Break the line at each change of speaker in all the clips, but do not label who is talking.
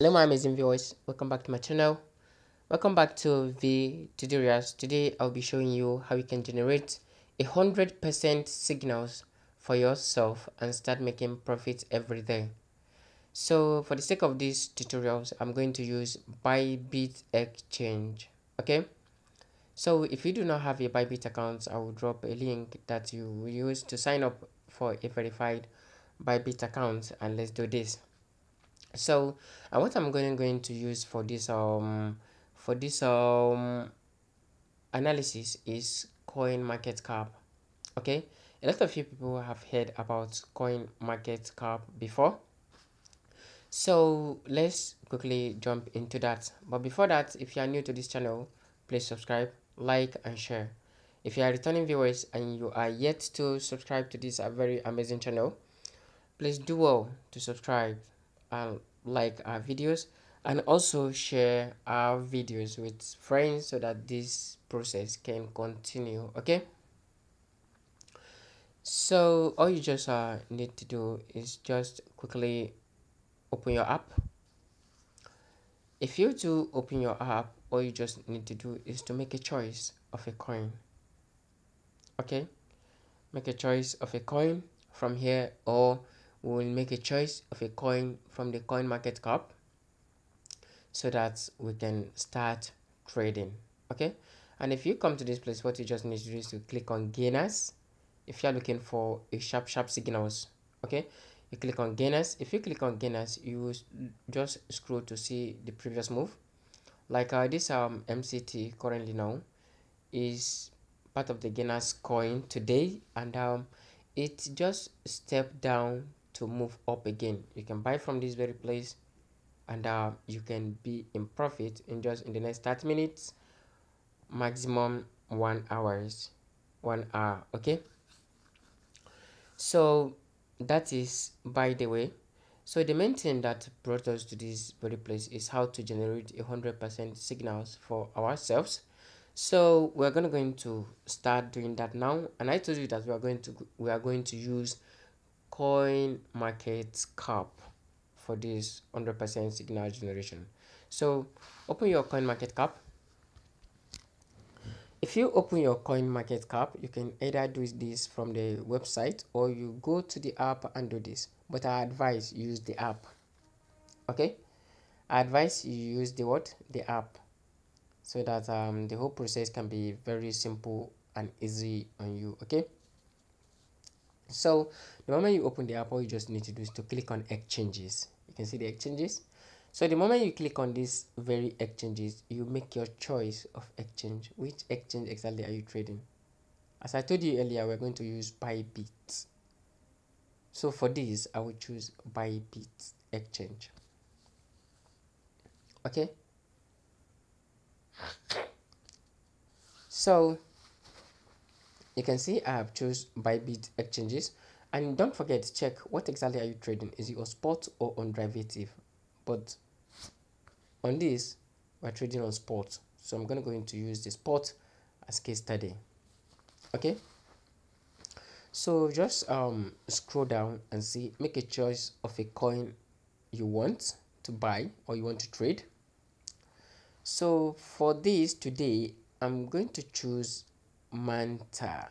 Hello my amazing viewers, welcome back to my channel. Welcome back to the tutorials. Today I'll be showing you how you can generate 100% signals for yourself and start making profits every day. So for the sake of these tutorials, I'm going to use bybit exchange. Okay, so if you do not have a bybit account, I will drop a link that you will use to sign up for a verified bybit account, and let's do this. So what I'm going to use for this analysis is coin market cap. Okay, a lot of you people have heard about coin market cap before, so let's quickly jump into that. But before that, if you are new to this channel, please subscribe, like and share. If you are returning viewers and you are yet to subscribe to this very amazing channel, please do well to subscribe and like our videos, and also share our videos with friends so that this process can continue. Okay, so all you just need to do is just quickly open your app. If you do open your app, all you just need to do is to make a choice of a coin. Okay, make a choice of a coin from here, or we will make a choice of a coin from the coin market cap so that we can start trading. Okay, and if you come to this place, what you just need to do is to click on gainers. If you're looking for a sharp signals, okay, you click on gainers. If you click on gainers, you will just scroll to see the previous move. Like this MCT currently now is part of the gainers coin today, and it just stepped down to move up again. You can buy from this very place, and you can be in profit in just in the next 30 minutes, maximum 1 hour. Okay, so that is by the way. So the main thing that brought us to this very place is how to generate 100% signals for ourselves. So we're going to start doing that now, and I told you that we are going to use coin market cap for this 100% signal generation. So open your coin market cap. If you open your coin market cap, you can either do this from the website or you go to the app and do this, but I advise you use the app. Okay, I advise you use the app, so that the whole process can be very simple and easy on you. Okay, so the moment you open the app, all you just need to do is to click on exchanges. You can see the exchanges. So the moment you click on these very exchanges, you make your choice of exchange. Which exchange exactly are you trading? As I told you earlier, we're going to use bybit. So for this, I will choose bybit exchange. Okay, so you can see I have choose bybit exchanges, and don't forget to check what exactly are you trading. Is it on spot or on derivative? But on this, we're trading on spot, so I'm going to use the spot as case study. Okay, so just scroll down and see, make a choice of a coin you want to buy or you want to trade. So for this today, I'm going to choose Manta.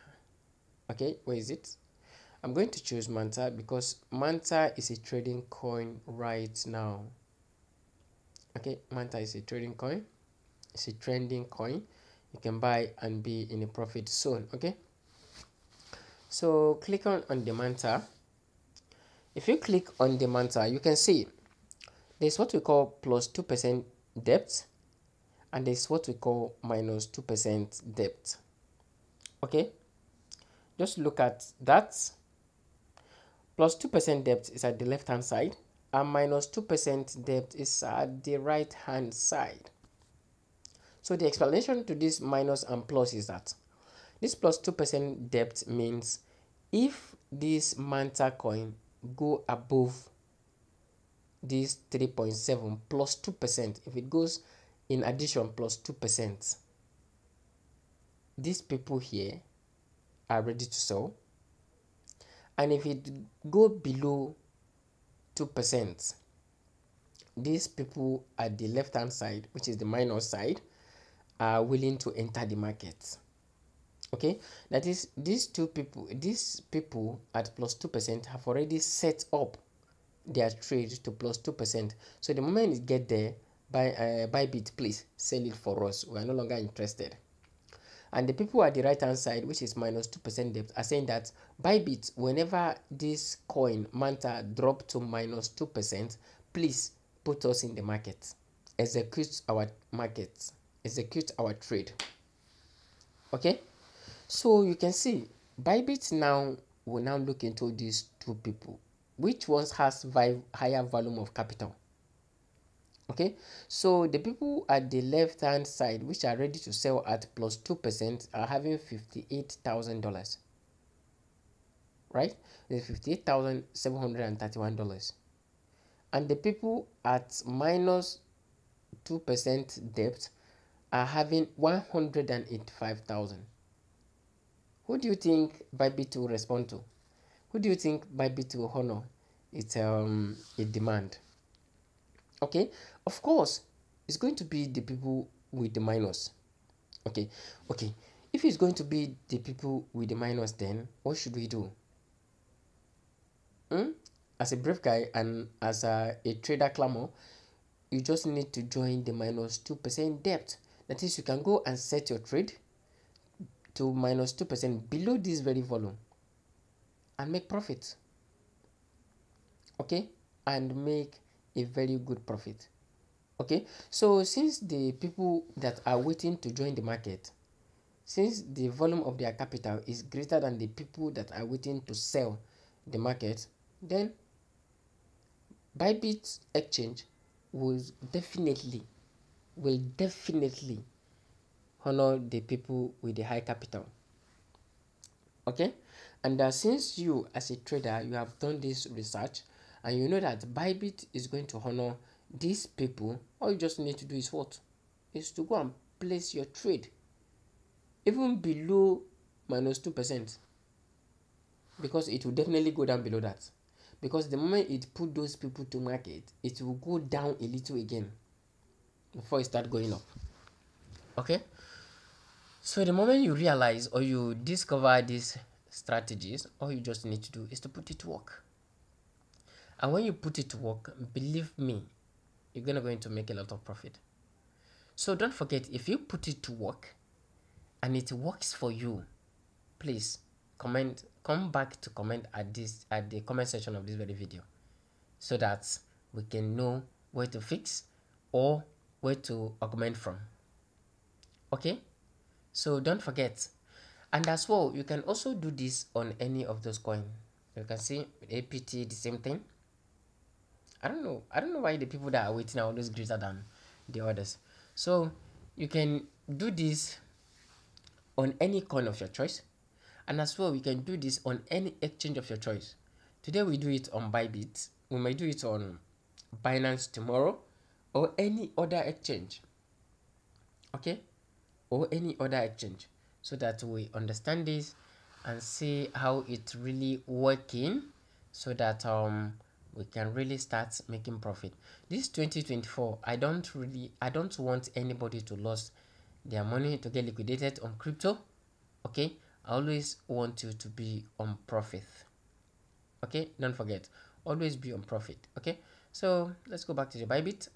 Okay, where is it? I'm going to choose Manta because Manta is a trading coin right now. Okay, Manta is a trading coin. It's a trending coin. You can buy and be in a profit zone. Okay, so click on the Manta. If you click on the Manta, you can see there's what we call plus 2% depth, and there's what we call minus 2% depth. Okay, just look at that. Plus 2% depth is at the left hand side, and minus 2% depth is at the right hand side. So the explanation to this minus and plus is that this plus 2% depth means if this Manta coin go above this 3.7 plus 2%, if it goes in addition plus 2%, these people here are ready to sell. And if it go below 2%, these people at the left hand side, which is the minus side, are willing to enter the market. Okay, that is, these people at plus 2% have already set up their trade to plus 2%. So the moment it get there, bybit, please sell it for us, we are no longer interested. And the people at the right hand side, which is minus 2% debt, are saying that bybit, whenever this coin manta drop to minus 2%, please put us in the market, execute our market, execute our trade. Okay, so you can see bybit now will now look into these two people, which ones has higher volume of capital. Okay, so the people at the left hand side, which are ready to sell at plus 2%, are having $58,000, right? It's $58,731. And the people at minus 2% debt are having 185,000. Who do you think bybit will respond to? Who do you think bybit will honor its demand? Okay, of course, it's going to be the people with the minus. Okay, if it's going to be the people with the minus, then what should we do? As a brave guy and as a trader clamor, you just need to join the minus 2% debt. That is, you can go and set your trade to minus 2% below this very volume and make profit. Okay, and make a very good profit. Okay, so since the people that are waiting to join the market, since the volume of their capital is greater than the people that are waiting to sell the market, then bybit exchange will definitely honor the people with the high capital. Okay, and since you as a trader, you have done this research and you know that bybit is going to honor these people, all you just need to do is what? Is to go and place your trade even below minus 2%, because it will definitely go down below that, because the moment it put those people to market, it will go down a little again before it start going up. Okay, so the moment you realize or you discover these strategies, all you just need to do is to put it to work. And when you put it to work, believe me, you're going to make a lot of profit. So don't forget, if you put it to work and it works for you, please come back to comment at the comment section of this very video, so that we can know where to fix or where to augment from. Okay, so don't forget. And as well, you can also do this on any of those coins. You can see with apt the same thing. I don't know why the people that are waiting are always greater than the others. So you can do this on any coin of your choice, and as well, you can do this on any exchange of your choice. Today we do it on bybit, we might do it on Binance tomorrow, or any other exchange. Okay, or any other exchange, so that we understand this and see how it's really working, so that we can really start making profit. This 2024, I don't want anybody to lose their money, to get liquidated on crypto. Okay, I always want you to be on profit. Okay, don't forget, always be on profit. Okay, so let's go back to the bybit.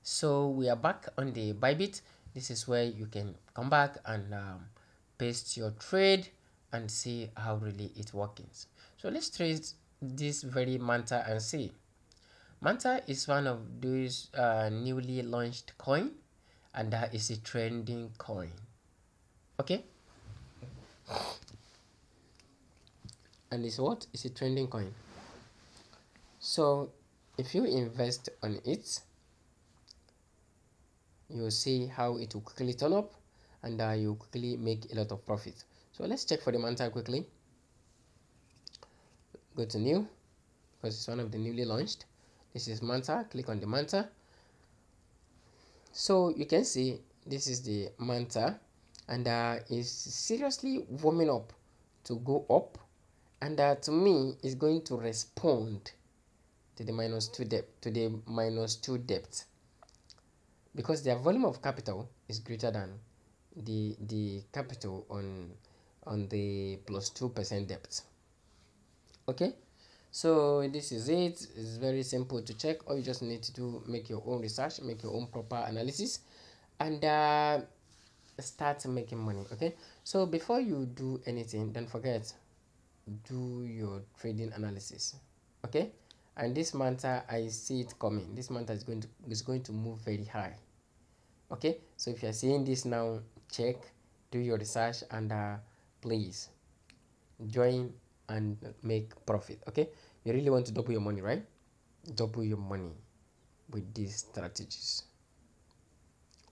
So we are back on the bybit. This is where you can come back and paste your trade and see how really it works. So let's trade this very manta and see. Manta is one of those newly launched coin, and that is a trending coin. Okay, and it's what? It's a trending coin. So if you invest on it, you'll see how it will quickly turn up, and you quickly make a lot of profit. So let's check for the manta quickly. Go to new, because it's one of the newly launched. This is manta. Click on the manta. So you can see this is the manta, and is seriously warming up to go up, and to me is going to respond to the minus 2 debt to the minus 2 debt, because their volume of capital is greater than the capital on the plus 2% debt. Okay, so this is it. It's very simple to check. All you just need to do, make your own research, make your own proper analysis, and start making money. Okay, so before you do anything, don't forget, do your trading analysis. Okay, and this month I see it coming. This month is going to move very high. Okay, so if you're seeing this now, check, do your research, and please join and make profit. Okay, you really want to double your money, right? Double your money with these strategies.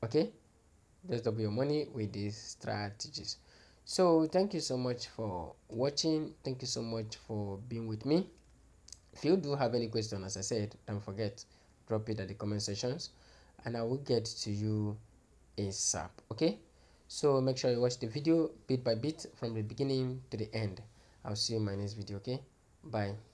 Okay, just double your money with these strategies. So thank you so much for watching. Thank you so much for being with me. If you do have any question, as I said, don't forget, drop it at the comment sections, and I will get to you ASAP. Okay, so make sure you watch the video bit by bit from the beginning to the end. I'll see you in my next video. Okay, bye.